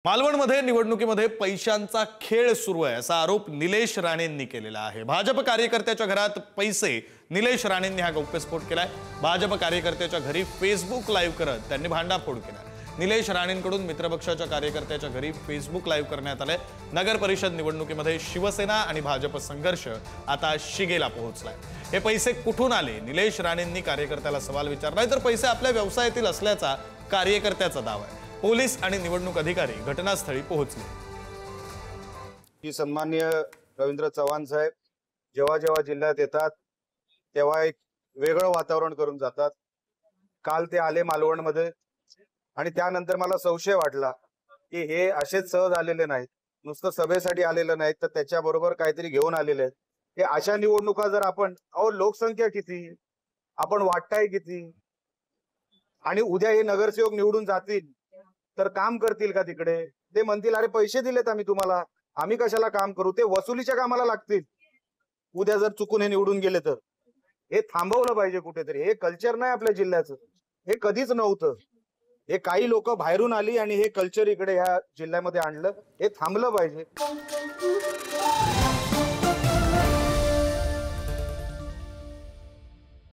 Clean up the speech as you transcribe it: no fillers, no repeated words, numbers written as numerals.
मालवणमध्ये निवडणुकीमध्ये पैशांचा खेळ सुरू आहे असा आरोप निलेश राणेंनी केलेला आहे। भाजप कार्यकर्त्याच्या घरात पैसे निलेश राणेंनी हा गौप्यस्फोट केलाय। भाजप कार्यकर्त्याच्या घरी फेसबुक लाईव्ह करत त्यांनी भांडाफोड केला। निलेश राणेंकडून मित्रपक्षाच्या कार्यकर्त्याच्या घरी फेसबुक लाईव्ह करण्यात आले। नगर परिषद निवडणुकीमध्ये शिवसेना आणि भाजप संघर्ष आता शिगेला पोहोचलाय। हे पैसे कुठून आले? निलेश राणेंनी कार्यकर्त्याला सवाल विचारलाय, तर पैसे आपल्या व्यवसायातील असल्याचा कार्यकर्त्याचा दावा आहे। पोलीस आणि निवडणूक अधिकारी घटनास्थळी पोहोचले। की सन्माननीय रवींद्र चव्हाण साहेब जेव्हा जेव्हा जिल्ह्यात येतात तेव्हा एक वेगळं वातावरण करून जातात। काल ते आले मालवणमध्ये आणि त्यानंतर मला संशय वाटला की हे असेच सहज आलेले नाहीत, नुसतं सभेसाठी आलेले नाहीत, तर त्याच्याबरोबर काहीतरी घेऊन आलेले आहेत। हे अशा निवडणुका जर आपण लोकसंख्या किती, आपण वाटताय किती, आणि उद्या हे नगरसेवक निवडून जातील तर काम करतील का? तिकडे ते म्हणतील अरे पैसे दिलेत आम्ही तुम्हाला, आम्ही कशाला काम करू? ते वसुलीच्या कामाला लागतील उद्या जर चुकून हे निवडून गेले तर। हे थांबवलं पाहिजे कुठेतरी। हे कल्चर नाही आपल्या जिल्ह्याचं, हे कधीच नव्हतं। हे काही लोक बाहेरून आली आणि हे कल्चर इकडे ह्या जिल्ह्यामध्ये आणलं, हे थांबलं पाहिजे।